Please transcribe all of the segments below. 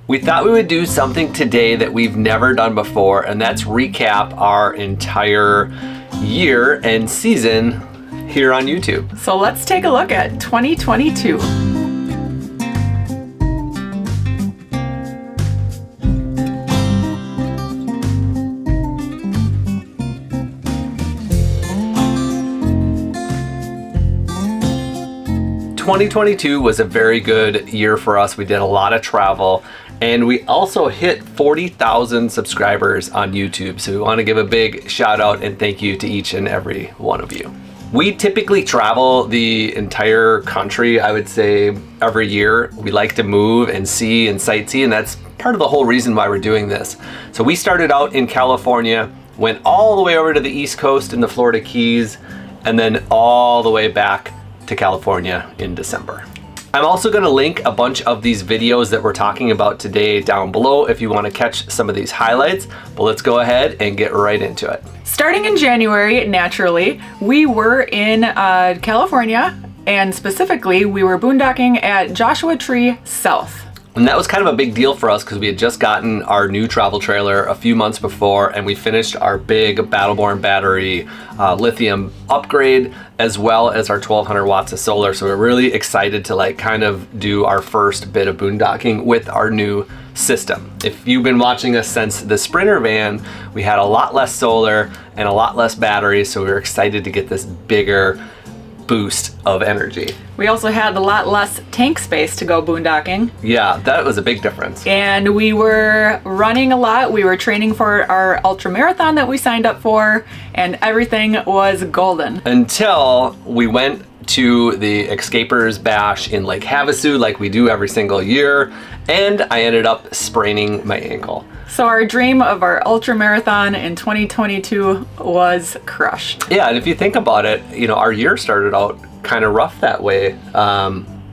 We thought we would do something today that we've never done before, and that's recap our entire year and season here on YouTube. So let's take a look at 2022. "2022 was a very good year for us. We did a lot of travel, and we also hit 40,000 subscribers on YouTube. So we want to give a big shout out and thank you to each and every one of you. We typically travel the entire country, I would say, every year. We like to move and see and sightsee, and that's part of the whole reason why we're doing this. So we started out in California, went all the way over to the East Coast in the Florida Keys, and then all the way back to California in December. I'm also going to link a bunch of these videos that we're talking about today down below if you want to catch some of these highlights, but let's go ahead and get right into it. Starting in January, naturally, we were in California, and specifically we were boondocking at Joshua Tree South. And that was kind of a big deal for us because we had just gotten our new travel trailer a few months before, and we finished our big Battleborn battery lithium upgrade, as well as our 1200 watts of solar. So we're really excited to kind of do our first bit of boondocking with our new system. If you've been watching us since the Sprinter van, we had a lot less solar and a lot less batteries, so we were excited to get this bigger boost of energy. We also had a lot less tank space to go boondocking. Yeah, that was a big difference. And we were running a lot. We were training for our ultra marathon that we signed up for, and everything was golden. Until we went to the Escapers Bash in Lake Havasu like we do every single year, and I ended up spraining my ankle. So our dream of our ultra marathon in 2022 was crushed. Yeah, and if you think about it, our year started out kind of rough that way.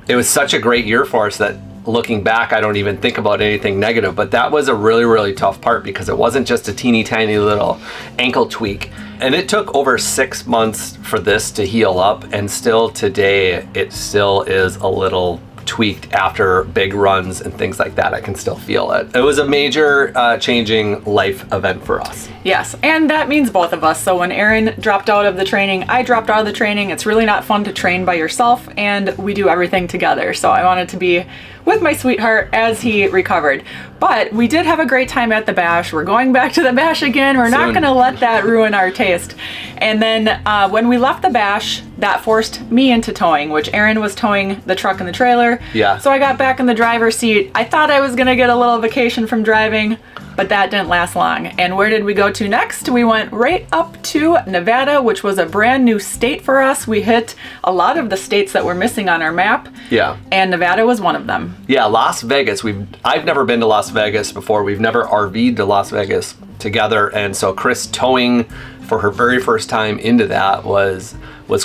It was such a great year for us that looking back, I don't even think about anything negative, but that was a really, really tough part because it wasn't just a teeny tiny little ankle tweak. And it took over 6 months for this to heal up, and still today, it still is a little tweaked after big runs and things like that. I can still feel it. It was a major changing life event for us. Yes, and that means both of us. So when Aaron dropped out of the training, I dropped out of the training. It's really not fun to train by yourself, and we do everything together. So I wanted to be with my sweetheart as he recovered. But we did have a great time at the Bash. We're going back to the Bash again. We're not gonna let that ruin our taste. And then when we left the Bash, that forced me into towing, which Aaron was towing the truck and the trailer. Yeah. So I got back in the driver's seat. I thought I was gonna get a little vacation from driving, but that didn't last long. And where did we go to next? We went right up to Nevada, which was a brand new state for us. We hit a lot of the states that were missing on our map. Yeah. And Nevada was one of them. Yeah, Las Vegas. I've never been to Las Vegas before. We've never RV'd to Las Vegas together. And so Chris towing for her very first time into that was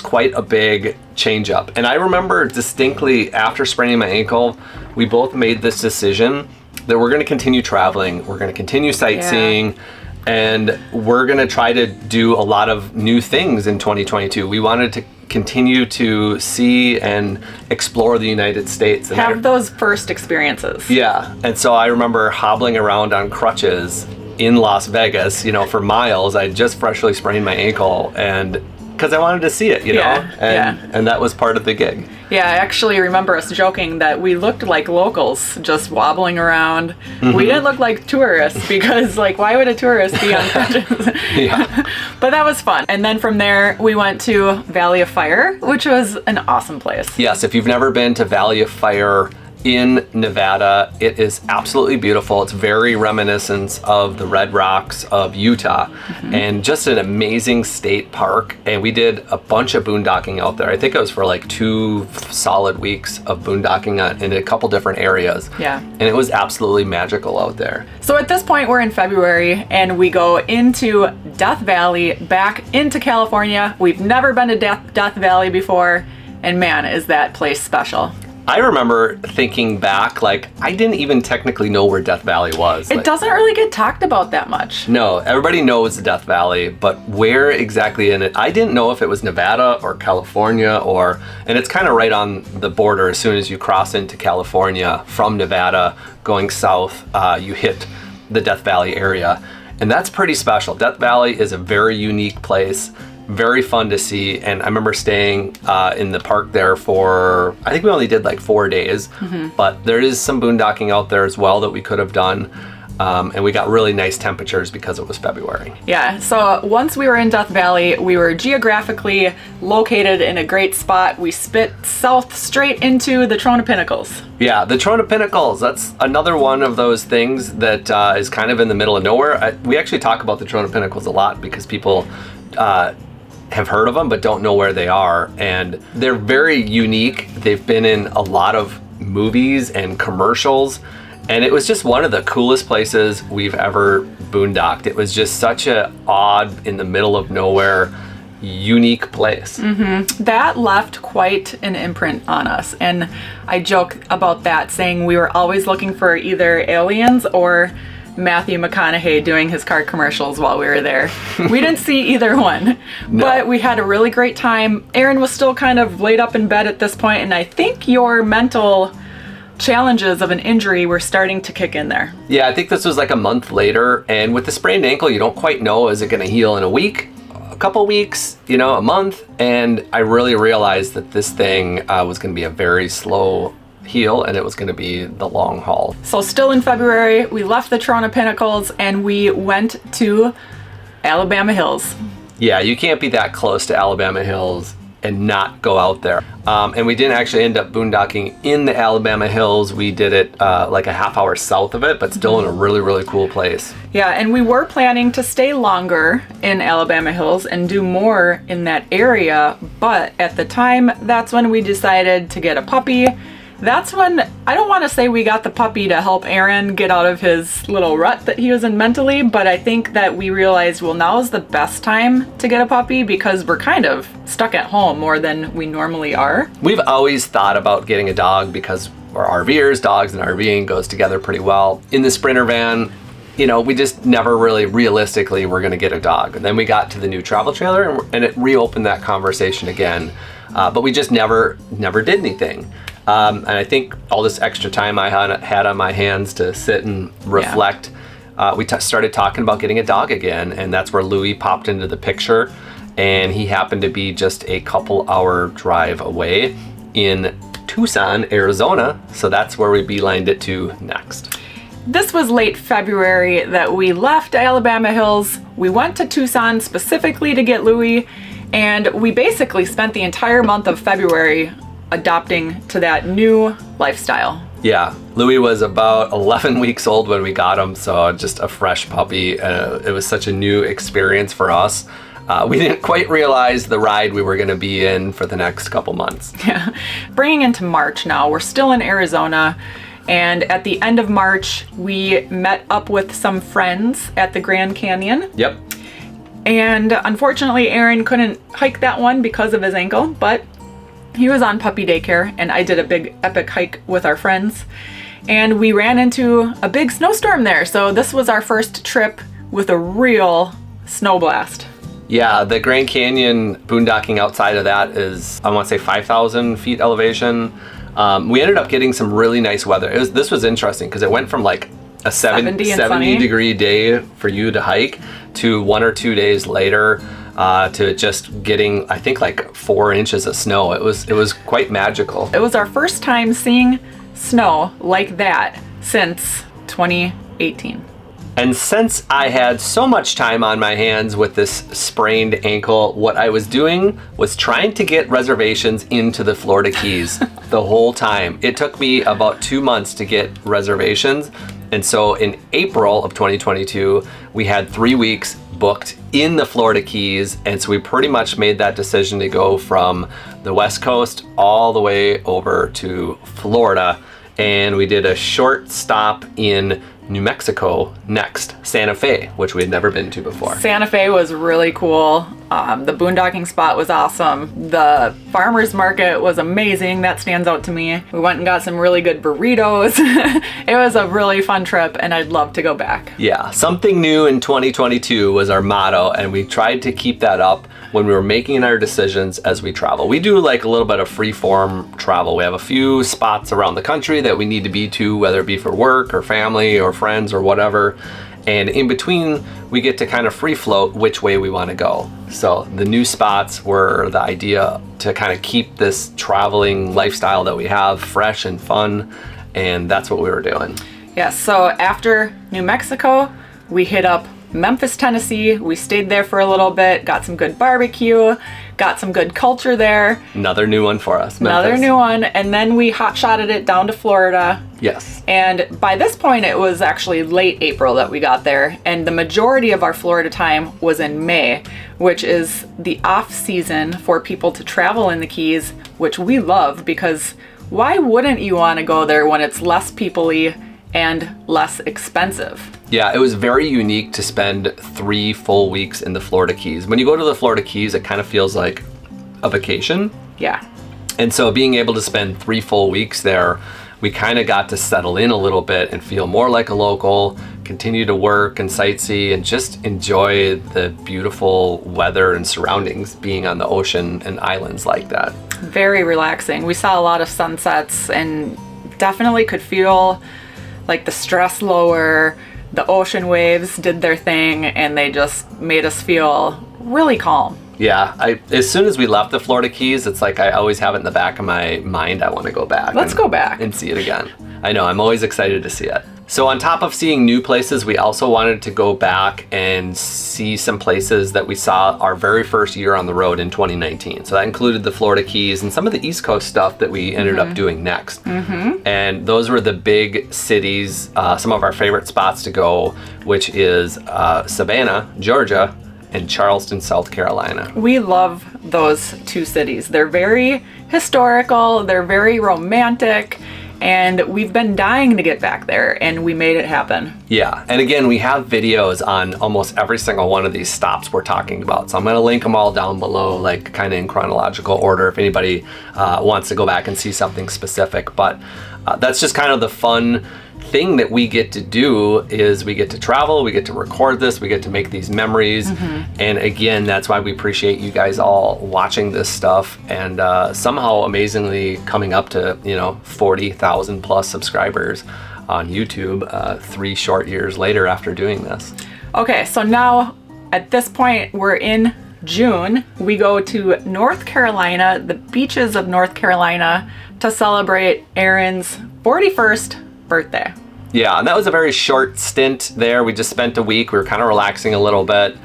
quite a big change up. And I remember distinctly after spraining my ankle, we both made this decision that we're going to continue traveling, we're going to continue sightseeing, and we're going to try to do a lot of new things in 2022. We wanted to continue to see and explore the United States. And have those first experiences. Yeah, and so I remember hobbling around on crutches in Las Vegas, for miles. I just freshly sprained my ankle, and because I wanted to see it, and that was part of the gig. Yeah, I actually remember us joking that we looked like locals just wobbling around. Mm-hmm. We didn't look like tourists because why would a tourist be on crutches? Yeah. But that was fun. And then from there, we went to Valley of Fire, which was an awesome place. Yes, if you've never been to Valley of Fire in Nevada, it is absolutely beautiful. It's very reminiscent of the Red Rocks of Utah, and just an amazing state park. And we did a bunch of boondocking out there. I think it was for 2 solid weeks of boondocking in a couple different areas. Yeah. And it was absolutely magical out there. So at this point, we're in February, and we go into Death Valley, back into California. We've never been to Death Valley before, and man, is that place special. I remember thinking back, like, I didn't even technically know where Death Valley was. It doesn't really get talked about that much. No, everybody knows the Death Valley, but where exactly in it? I didn't know if it was Nevada or California and it's kind of right on the border. As soon as you cross into California from Nevada going south, you hit the Death Valley area. And that's pretty special. Death Valley is a very unique place. Very fun to see, and I remember staying in the park there for, I think we only did like 4 days, but there is some boondocking out there as well that we could have done, and we got really nice temperatures because it was February. Yeah, so once we were in Death Valley, we were geographically located in a great spot. We spit south straight into the Trona Pinnacles. Yeah, the Trona Pinnacles, that's another one of those things that is kind of in the middle of nowhere. We actually talk about the Trona Pinnacles a lot because people have heard of them but don't know where they are, and they're very unique. They've been in a lot of movies and commercials, and it was just one of the coolest places we've ever boondocked. It was just such a odd, in the middle of nowhere, unique place. That left quite an imprint on us, and I joke about that, saying we were always looking for either aliens or Matthew McConaughey doing his car commercials while we were there. We didn't see either one, but we had a really great time. Aaron was still kind of laid up in bed at this point, and I think your mental challenges of an injury were starting to kick in there. Yeah, I think this was like a month later, and with the sprained ankle, you don't quite know, is it going to heal in a week, a couple weeks, a month? And I really realized that this thing was going to be a very slow heal, and it was going to be the long haul. So still in February, we left the Trona Pinnacles and we went to Alabama Hills. Yeah, you can't be that close to Alabama Hills and not go out there. And we didn't actually end up boondocking in the Alabama Hills. We did it like a half hour south of it, but still in a really, really cool place. Yeah, and we were planning to stay longer in Alabama Hills and do more in that area, but at the time, that's when we decided to get a puppy. That's when, I don't want to say we got the puppy to help Aaron get out of his little rut that he was in mentally, but I think that we realized, well, now is the best time to get a puppy because we're kind of stuck at home more than we normally are. We've always thought about getting a dog because we're RVers, dogs and RVing goes together pretty well. In the Sprinter van, we just never really realistically were going to get a dog. And then we got to the new travel trailer and it reopened that conversation again. But we just never did anything. And I think all this extra time I had on my hands to sit and reflect, we started talking about getting a dog again, and that's where Louie popped into the picture, and he happened to be just a couple-hour drive away in Tucson, Arizona, so that's where we beelined it to next. This was late February that we left Alabama Hills. We went to Tucson specifically to get Louie, and we basically spent the entire month of February adopting to that new lifestyle. Yeah, Louie was about 11 weeks old when we got him, so just a fresh puppy. It was such a new experience for us. We didn't quite realize the ride we were going to be in for the next couple months. Yeah, bringing into March now, we're still in Arizona, and at the end of March, we met up with some friends at the Grand Canyon. Yep. And unfortunately, Aaron couldn't hike that one because of his ankle, but he was on puppy daycare, and I did a big epic hike with our friends, and we ran into a big snowstorm there. So this was our first trip with a real snow blast. Yeah, the Grand Canyon boondocking outside of that is, I want to say 5,000 feet elevation. We ended up getting some really nice weather. This was interesting because it went from like a 70 degree day for you to hike to 1 or 2 days later to just getting, I think, like 4 inches of snow. It was quite magical. It was our first time seeing snow like that since 2018. And since I had so much time on my hands with this sprained ankle, what I was doing was trying to get reservations into the Florida Keys the whole time. It took me about 2 months to get reservations. And so in April of 2022, we had 3 weeks booked in the Florida Keys. And so we pretty much made that decision to go from the West Coast all the way over to Florida. And we did a short stop in New Mexico next, Santa Fe, which we had never been to before. Santa Fe was really cool. The boondocking spot was awesome. The farmer's market was amazing. That stands out to me. We went and got some really good burritos. It was a really fun trip, and I'd love to go back. Yeah, something new in 2022 was our motto, and we tried to keep that up when we were making our decisions as we travel. We do like a little bit of free-form travel. We have a few spots around the country that we need to be to, whether it be for work or family or friends or whatever. And in between, we get to kind of free float which way we want to go. So the new spots were the idea to kind of keep this traveling lifestyle that we have fresh and fun, and that's what we were doing. Yeah, so after New Mexico, we hit up Memphis, Tennessee. We stayed there for a little bit, got some good barbecue, got some good culture there. Another new one for us, Memphis. Another new one, and then we hot-shotted it down to Florida. Yes. And by this point, it was actually late April that we got there, and the majority of our Florida time was in May, which is the off season for people to travel in the Keys, which we love, because why wouldn't you want to go there when it's less people-y and less expensive? Yeah, it was very unique to spend 3 full weeks in the Florida Keys. When you go to the Florida Keys, it kind of feels like a vacation. Yeah. And so being able to spend 3 full weeks there, we kind of got to settle in a little bit and feel more like a local, continue to work and sightsee and just enjoy the beautiful weather and surroundings being on the ocean and islands like that. Very relaxing. We saw a lot of sunsets and definitely could feel like the stress lower. The ocean waves did their thing, and they just made us feel really calm. Yeah, as soon as we left the Florida Keys, it's like I always have it in the back of my mind. I want to go back. Let's go back and see it again. I know, I'm always excited to see it. So on top of seeing new places, we also wanted to go back and see some places that we saw our very first year on the road in 2019. So that included the Florida Keys and some of the East Coast stuff that we ended up doing next. And those were the big cities, some of our favorite spots to go, which is Savannah, Georgia, and Charleston, South Carolina. We love those 2 cities. They're very historical, they're very romantic, and we've been dying to get back there, and we made it happen. Yeah, and again, we have videos on almost every single one of these stops we're talking about. So I'm gonna link them all down below, like kind of in chronological order if anybody wants to go back and see something specific. But that's just kind of the fun thing that we get to do, is we get to travel, we get to record this, we get to make these memories. And again, that's why we appreciate you guys all watching this stuff, and somehow amazingly coming up to 40,000 plus subscribers on YouTube 3 short years later after doing this. Okay, so now at this point we're in June. We go to North Carolina, the beaches of North Carolina, to celebrate Aaron's 41st birthday. Yeah, and that was a very short stint there. We just spent a week. We were kind of relaxing a little bit,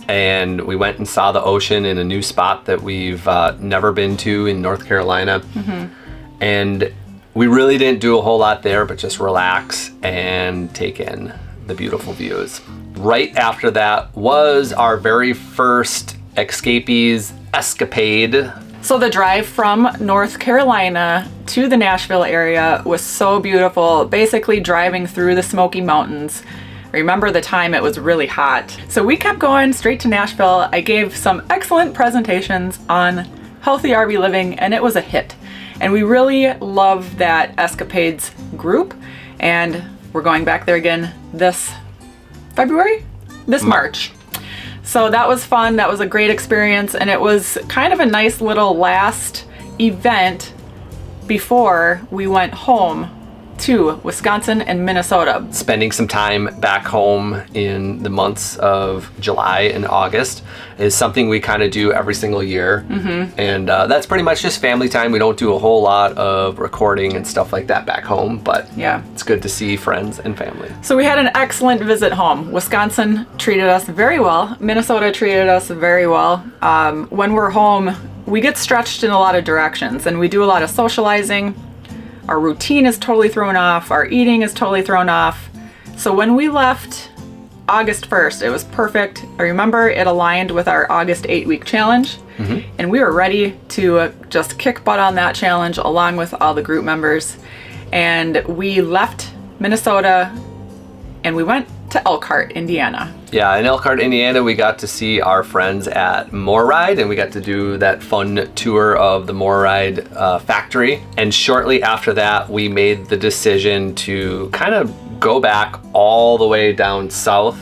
and we went and saw the ocean in a new spot that we've never been to in North Carolina. And we really didn't do a whole lot there, but just relax and take in the beautiful views. Right after that was our very first escapade. So the drive from North Carolina to the Nashville area was so beautiful, basically driving through the Smoky Mountains. Remember the time it was really hot. So we kept going straight to Nashville. I gave some excellent presentations on healthy RV living, and it was a hit. And we really love that Escapades group, and we're going back there again this February? This March. So that was fun. That was a great experience, and it was kind of a nice little last event before we went home to Wisconsin and Minnesota. Spending some time back home in the months of July and August is something we kind of do every single year. And that's pretty much just family time. We don't do a whole lot of recording and stuff like that back home, but yeah, it's good to see friends and family. So we had an excellent visit home. Wisconsin treated us very well. Minnesota treated us very well. When we're home, we get stretched in a lot of directions, and we do a lot of socializing. Our routine is totally thrown off. Our eating is totally thrown off. So when we left August 1st, it was perfect. I remember it aligned with our August 8-week challenge. And we were ready to just kick butt on that challenge along with all the group members. And we left Minnesota and we went to Elkhart, Indiana. Yeah, in Elkhart, Indiana, we got to see our friends at MoreRide, and we got to do that fun tour of the MoreRide factory. And shortly after that, we made the decision to kind of go back all the way down south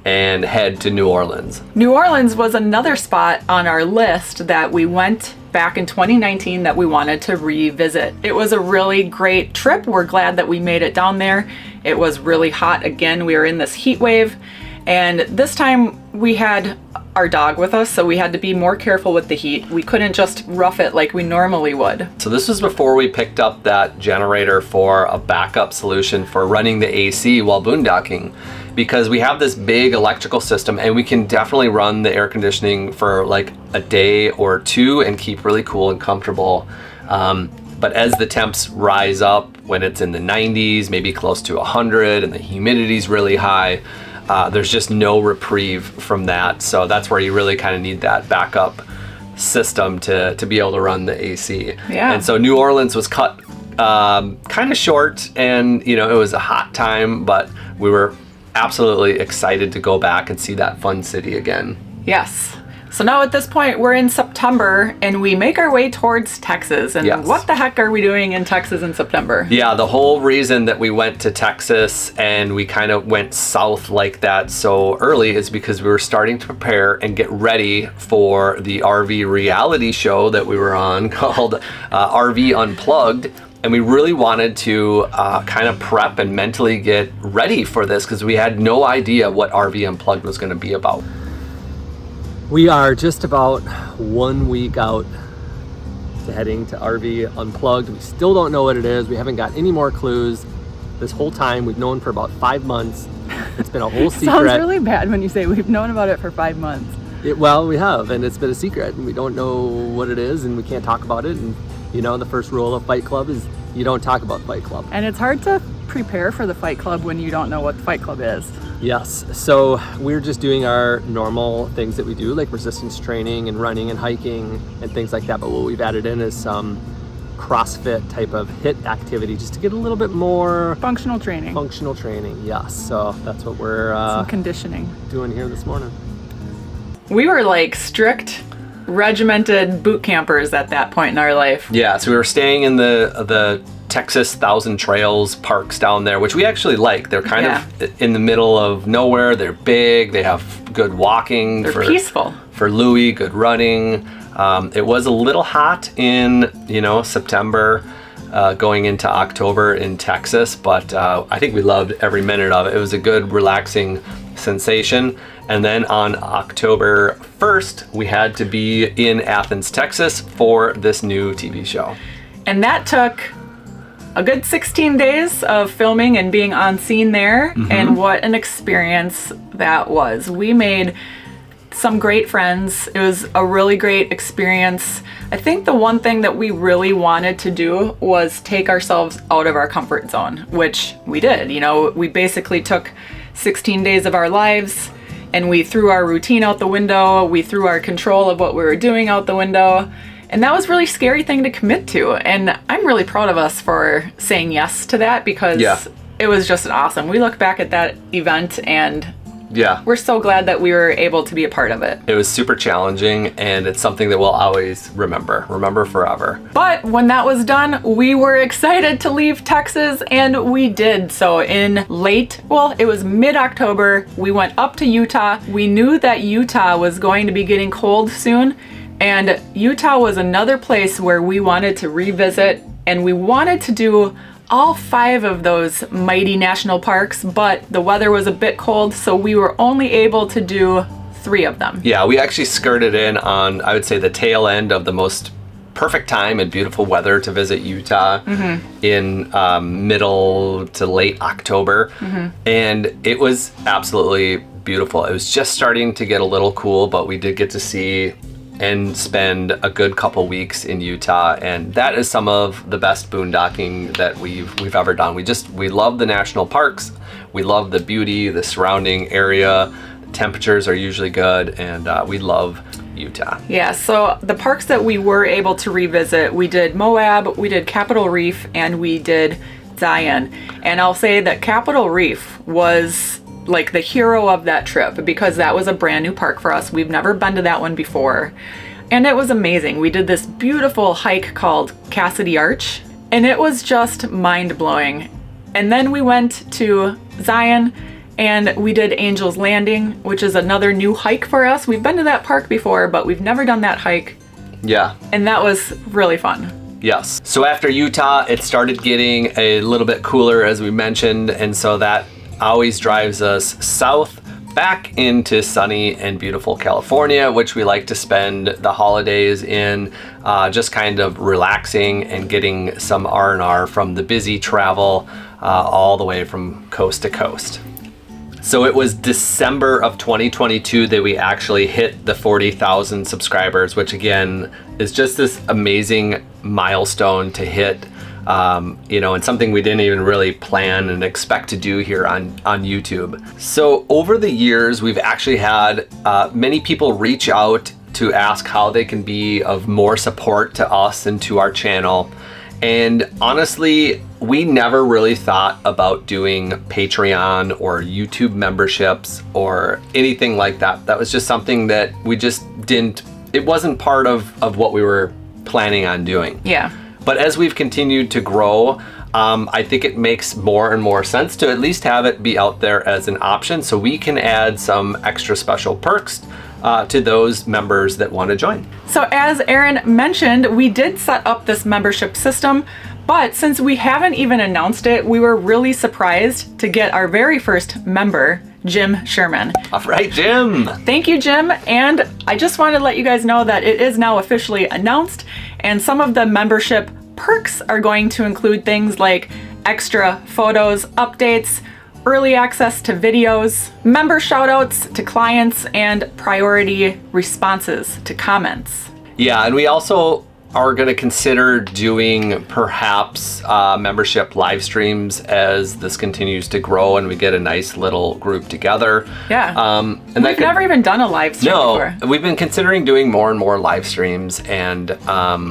and head to New Orleans. New Orleans was another spot on our list that we went back in 2019 that we wanted to revisit. It was a really great trip. We're glad that we made it down there. It was really hot again. We were in this heat wave, and this time we had our dog with us, so we had to be more careful with the heat. We couldn't just rough it like we normally would. So this was before we picked up that generator for a backup solution for running the AC while boondocking, because we have this big electrical system and we can definitely run the air conditioning for like a day or two and keep really cool and comfortable. But as the temps rise up, when it's in the 90s, maybe close to 100, and the humidity's really high, there's just no reprieve from that. So that's where you really kind of need that backup system to be able to run the AC. Yeah. And so New Orleans was cut kind of short, and it was a hot time, but we were absolutely excited to go back and see that fun city again. Yes. So now at this point, we're in September and we make our way towards Texas. And Yes. What the heck are we doing in Texas in September? Yeah, the whole reason that we went to Texas and we kind of went south like that so early is because we were starting to prepare and get ready for the RV reality show that we were on called RV Unplugged. And we really wanted to kind of prep and mentally get ready for this because we had no idea what RV Unplugged was going to be about. We are just about 1 week out to heading to RV Unplugged. We still don't know what it is. We haven't got any more clues. This whole time we've known for about 5 months. It's been a whole secret. Sounds really bad when you say we've known about it for 5 months. Well, we have, and it's been a secret, and we don't know what it is, and we can't talk about it. And the first rule of Fight Club is you don't talk about Fight Club. And it's hard to prepare for the Fight Club when you don't know what the Fight Club is. Yes, so we're just doing our normal things that we do, like resistance training and running and hiking and things like that. But what we've added in is some CrossFit type of HIIT activity just to get a little bit more Functional training. functional training. Yes, so that's what we're Some conditioning. doing here this morning. We were like strict, regimented boot campers at that point in our life. Yeah, so we were staying in the Texas Thousand Trails parks down there, which we actually like. They're kind of in the middle of nowhere. They're big. They have good walking. They're peaceful. For Louis, good running. It was a little hot in September, going into October in Texas, but I think we loved every minute of it. It was a good, relaxing sensation. And then on October 1st, we had to be in Athens, Texas for this new TV show. And that took a good 16 days of filming and being on scene there. Mm-hmm. And what an experience that was. We made some great friends. It was a really great experience. I think the one thing that we really wanted to do was take ourselves out of our comfort zone, which we did. We basically took 16 days of our lives and we threw our routine out the window. We threw our control of what we were doing out the window. And that was a really scary thing to commit to. And I'm really proud of us for saying yes to that because it was just awesome. We look back at that event and we're so glad that we were able to be a part of it. It was super challenging, and it's something that we'll always remember forever. But when that was done, we were excited to leave Texas, and we did. So it was mid-October, we went up to Utah. We knew that Utah was going to be getting cold soon, and Utah was another place where we wanted to revisit, and we wanted to do all 5 of those mighty national parks, but the weather was a bit cold, so we were only able to do 3 of them. Yeah, we actually skirted in on, I would say, the tail end of the most perfect time and beautiful weather to visit Utah in middle to late October. And it was absolutely beautiful. It was just starting to get a little cool, but we did get to see and spend a good couple weeks in Utah, and that is some of the best boondocking that we've ever done. We love the national parks. We love the beauty, the surrounding area. The temperatures are usually good, and we love Utah. Yeah, so the parks that we were able to revisit, we did Moab, we did Capitol Reef, and we did Zion. And I'll say that Capitol Reef was like the hero of that trip because that was a brand new park for us. We've never been to that one before. And it was amazing. We did this beautiful hike called Cassidy Arch, and it was just mind-blowing. And then we went to Zion and we did Angel's Landing, which is another new hike for us. We've been to that park before, but we've never done that hike. Yeah. And that was really fun. Yes. So after Utah, it started getting a little bit cooler, as we mentioned, and so that always drives us south back into sunny and beautiful California, which we like to spend the holidays in, just kind of relaxing and getting some R&R from the busy travel all the way from coast to coast. So it was December of 2022 that we actually hit the 40,000 subscribers, which again is just this amazing milestone to hit, and something we didn't even really plan and expect to do here on YouTube. So over the years, we've actually had many people reach out to ask how they can be of more support to us and to our channel. And honestly, we never really thought about doing Patreon or YouTube memberships or anything like that. That was just something that we just didn't, it wasn't part of what we were planning on doing. Yeah. But as we've continued to grow, I think it makes more and more sense to at least have it be out there as an option so we can add some extra special perks to those members that want to join. So as Aaron mentioned, we did set up this membership system, but since we haven't even announced it, we were really surprised to get our very first member, Jim Sherman. All right, Jim. Thank you, Jim. And I just want to let you guys know that it is now officially announced, and some of the membership perks are going to include things like extra photos, updates, early access to videos, member shoutouts to clients, and priority responses to comments. Yeah, and we also are going to consider doing perhaps membership live streams as this continues to grow and we get a nice little group together. Yeah. And we've never even done a live stream before. We've been considering doing more and more live streams, and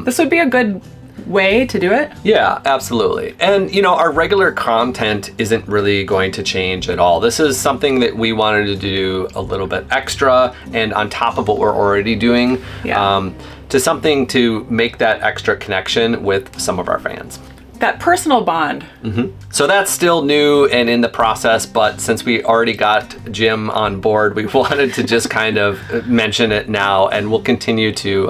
this would be a good way to do it. Yeah, absolutely. And our regular content isn't really going to change at all. This is something that we wanted to do a little bit extra and on top of what we're already doing, to something to make that extra connection with some of our fans. That personal bond. Mm-hmm. So that's still new and in the process, but since we already got Jim on board, we wanted to just kind of mention it now, and we'll continue to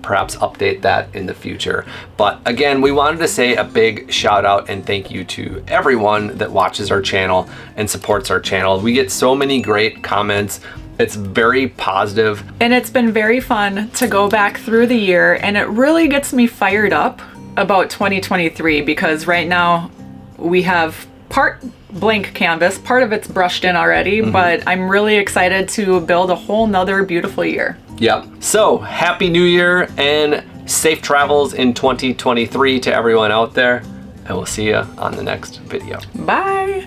perhaps update that in the future. But again, we wanted to say a big shout out and thank you to everyone that watches our channel and supports our channel. We get so many great comments. It's very positive. And it's been very fun to go back through the year, and it really gets me fired up about 2023 because right now we have part blank canvas, part of it's brushed in already, but I'm really excited to build a whole nother beautiful year. Yep. So happy new year and safe travels in 2023 to everyone out there, and we'll see you on the next video. Bye.